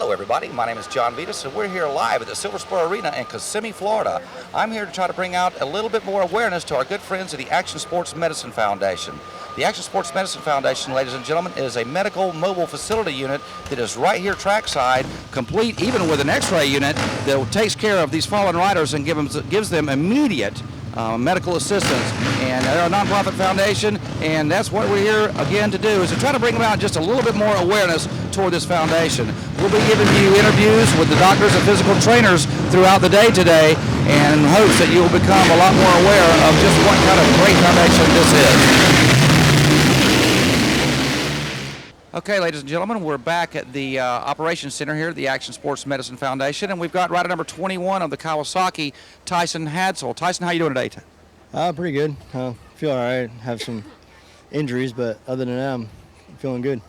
Hello everybody, my name is Jon Vedas and we're here live at the Silver Spur Arena in Kissimmee, Florida. I'm here to try to bring out a little bit more awareness to our good friends at the Action Sports Medicine Foundation. The Action Sports Medicine Foundation, ladies and gentlemen, is a medical mobile facility unit that is right here trackside, complete even with an x-ray unit that takes care of these fallen riders and gives them immediate medical assistance. And they're a nonprofit foundation, and that's what we're here again to do, is to try to bring about just a little bit more awareness toward this foundation. We'll be giving you interviews with the doctors and physical trainers throughout the day today, and in hopes that you will become a lot more aware of just what kind of great foundation this is. Okay, ladies and gentlemen, we're back at the Operations Center here at the Action Sports Medicine Foundation, and we've got rider number 21 of the Kawasaki, Tyson Hadsel. Tyson, how you doing today? Pretty good. Feel all right. Have some injuries, but other than that, I'm feeling good.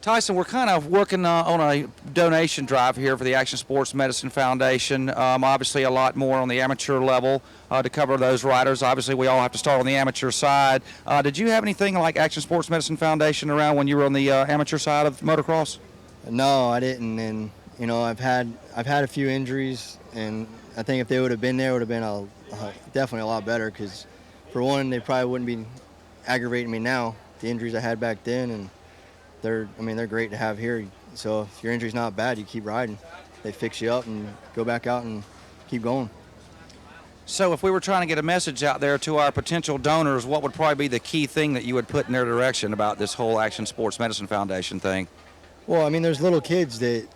Tyson, we're kind of working on a donation drive here for the Action Sports Medicine Foundation. Obviously, a lot more on the amateur level to cover those riders. Obviously, we all have to start on the amateur side. Did you have anything like Action Sports Medicine Foundation around when you were on the amateur side of motocross? No, I didn't. And you know, I've had a few injuries, and I think if they would have been there, it would have been definitely a lot better. Because for one, they probably wouldn't be aggravating me now. The injuries I had back then, and they're great to have here. So if your injury's not bad, you keep riding. They fix you up and go back out and keep going. So if we were trying to get a message out there to our potential donors, what would probably be the key thing that you would put in their direction about this whole Action Sports Medicine Foundation thing? Well, I mean, there's little kids that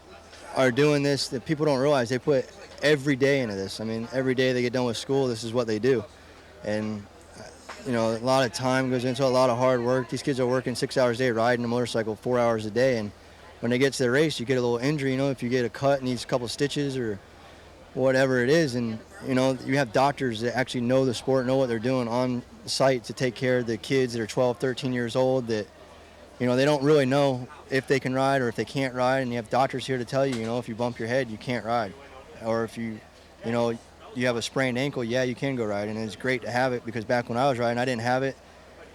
are doing this that people don't realize. They put every day into this. I mean, every day they get done with school, this is what they do. And you know, a lot of time goes into a lot of hard work. These kids are working 6 hours a day, riding a motorcycle 4 hours a day. And when they get to the race, you get a little injury, you know, if you get a cut, needs a couple stitches or whatever it is. And, you know, you have doctors that actually know the sport, know what they're doing on site to take care of the kids that are 12, 13 years old that, you know, they don't really know if they can ride or if they can't ride. And you have doctors here to tell you, you know, if you bump your head, you can't ride. Or if you know, you have a sprained ankle, yeah, you can go ride. And it's great to have it, because back when I was riding, I didn't have it.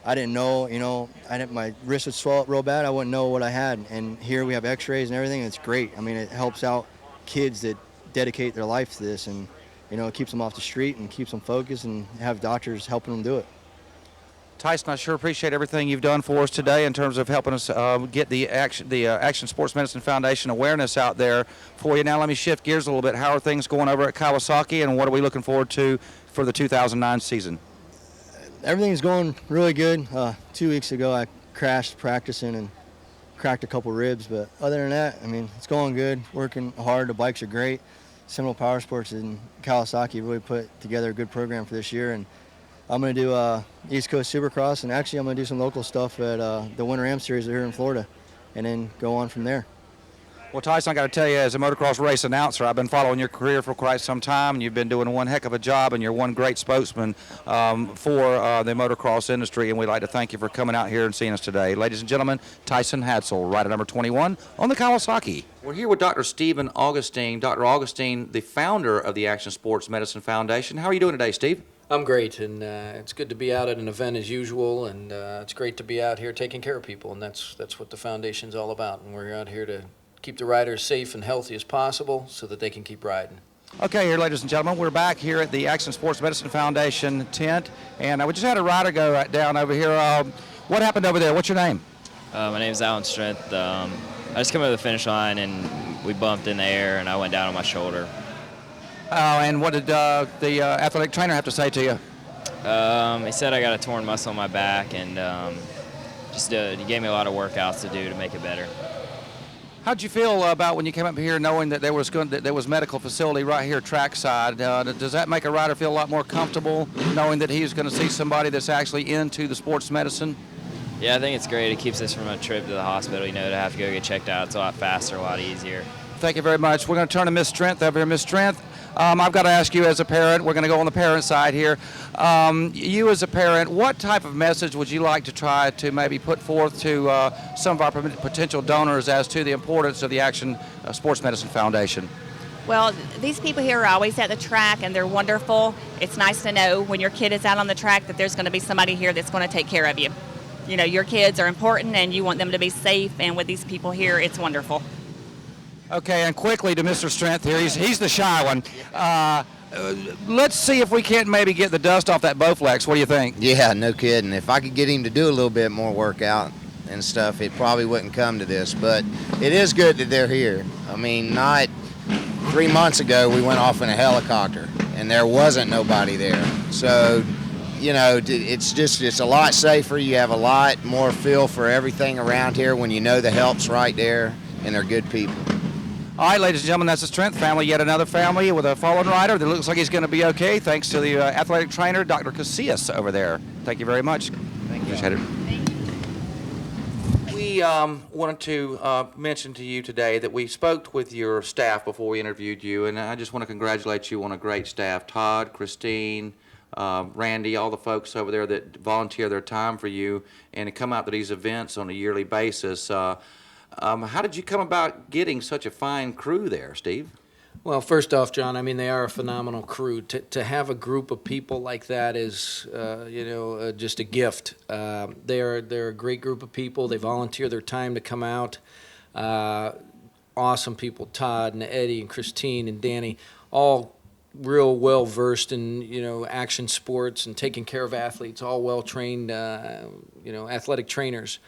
I didn't know, you know, my wrist would swell up real bad. I wouldn't know what I had. And here we have x-rays and everything. And it's great. I mean, it helps out kids that dedicate their life to this, and, you know, it keeps them off the street and keeps them focused, and have doctors helping them do it. Tyson, I sure appreciate everything you've done for us today in terms of helping us get the Action Sports Medicine Foundation awareness out there for you. Now let me shift gears a little bit. How are things going over at Kawasaki, and what are we looking forward to for the 2009 season? Everything's going really good. 2 weeks ago I crashed practicing and cracked a couple ribs, but other than that, I mean, it's going good. Working hard. The bikes are great. Seminole Power Sports and Kawasaki really put together a good program for this year, and I'm going to do East Coast Supercross, and actually I'm going to do some local stuff at the Winter Am Series here in Florida, and then go on from there. Well, Tyson, I got to tell you, as a motocross race announcer, I've been following your career for quite some time, and you've been doing one heck of a job, and you're one great spokesman for the motocross industry, and we'd like to thank you for coming out here and seeing us today. Ladies and gentlemen, Tyson Hadsel, rider number 21 on the Kawasaki. We're here with Dr. Stephen Augustine. Dr. Augustine, the founder of the Action Sports Medicine Foundation. How are you doing today, Steve? I'm great, and it's good to be out at an event as usual, and it's great to be out here taking care of people, and that's what the foundation's all about. And we're out here to keep the riders safe and healthy as possible so that they can keep riding. Okay, here, ladies and gentlemen, we're back here at the Action Sports Medicine Foundation tent, and we just had a rider go right down over here. What happened over there? What's your name? My name is Alan Strength. I just came over the finish line, and we bumped in the air, and I went down on my shoulder. And what did the athletic trainer have to say to you? He said I got a torn muscle in my back, and he gave me a lot of workouts to do to make it better. How'd you feel about when you came up here, knowing that there was medical facility right here trackside? Does that make a rider feel a lot more comfortable, knowing that he's going to see somebody that's actually into the sports medicine? Yeah, I think it's great. It keeps us from a trip to the hospital, you know, to have to go get checked out. It's a lot faster, a lot easier. Thank you very much. We're going to turn to Miss Strength over here. Miss Strength, I've got to ask you as a parent, we're going to go on the parent side here. You as a parent, what type of message would you like to try to maybe put forth to some of our potential donors as to the importance of the Action Sports Medicine Foundation? Well, these people here are always at the track, and they're wonderful. It's nice to know when your kid is out on the track that there's going to be somebody here that's going to take care of you. You know, your kids are important, and you want them to be safe, and with these people here, it's wonderful. Okay, and quickly to Mr. Strength here. He's the shy one. Let's see if we can't maybe get the dust off that Bowflex. What do you think? Yeah, no kidding. If I could get him to do a little bit more workout and stuff, it probably wouldn't come to this. But it is good that they're here. I mean, not 3 months ago we went off in a helicopter and there wasn't nobody there. So, you know, it's a lot safer. You have a lot more feel for everything around here when you know the help's right there and they're good people. All right, ladies and gentlemen, that's the Strength family. Yet another family with a fallen rider that looks like he's going to be okay, thanks to the athletic trainer, Dr. Casillas, over there. Thank you very much. Thank you. Appreciate it. We wanted to mention to you today that we spoke with your staff before we interviewed you, and I just want to congratulate you on a great staff. Todd, Christine, Randy, all the folks over there that volunteer their time for you and to come out to these events on a yearly basis. How did you come about getting such a fine crew there, Steve? Well, first off, John, I mean, they are a phenomenal crew. To have a group of people like that is, just a gift. They're a great group of people. They volunteer their time to come out. Awesome people, Todd and Eddie and Christine and Danny, all real well versed in, action sports and taking care of athletes, all well trained, athletic trainers.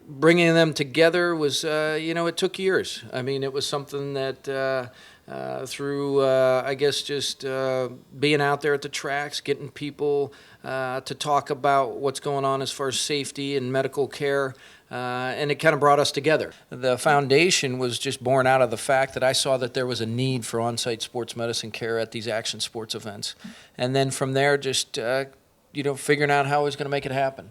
Bringing them together was, it took years. I mean, it was something that through, just being out there at the tracks, getting people to talk about what's going on as far as safety and medical care, and it kind of brought us together. The foundation was just born out of the fact that I saw that there was a need for on-site sports medicine care at these action sports events. And then from there, just, figuring out how I was going to make it happen.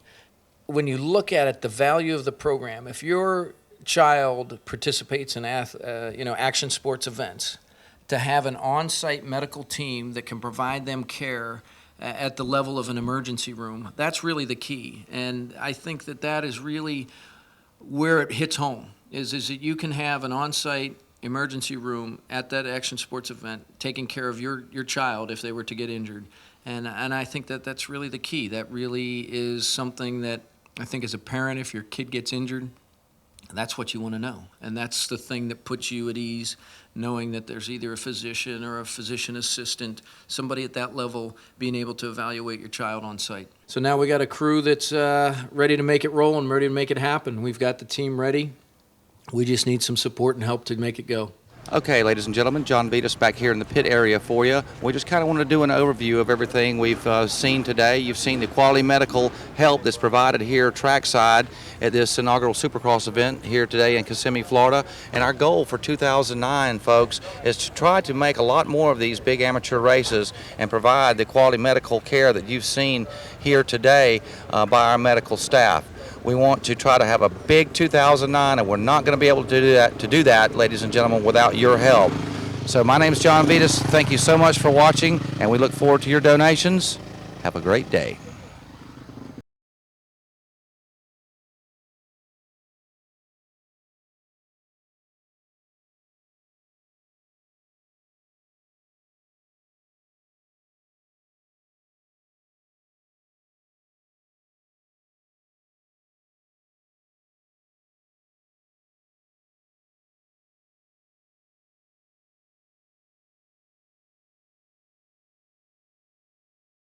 When you look at it, the value of the program, if your child participates in action sports events, to have an on-site medical team that can provide them care at the level of an emergency room, that's really the key. And I think that is really where it hits home, is that you can have an on-site emergency room at that action sports event taking care of your child if they were to get injured. And I think that's really the key. That really is something that I think as a parent, if your kid gets injured, that's what you want to know. And that's the thing that puts you at ease, knowing that there's either a physician or a physician assistant, somebody at that level being able to evaluate your child on site. So now we got a crew that's ready to make it roll and ready to make it happen. We've got the team ready. We just need some support and help to make it go. Okay, ladies and gentlemen, Jon Vedas back here in the pit area for you. We just kind of want to do an overview of everything we've seen today. You've seen the quality medical help that's provided here trackside at this inaugural Supercross event here today in Kissimmee, Florida. And our goal for 2009, folks, is to try to make a lot more of these big amateur races and provide the quality medical care that you've seen here today by our medical staff. We want to try to have a big 2009, and we're not going to be able to do that, ladies and gentlemen, without your help. So my name is Jon Vedas. Thank you so much for watching, and we look forward to your donations. Have a great day.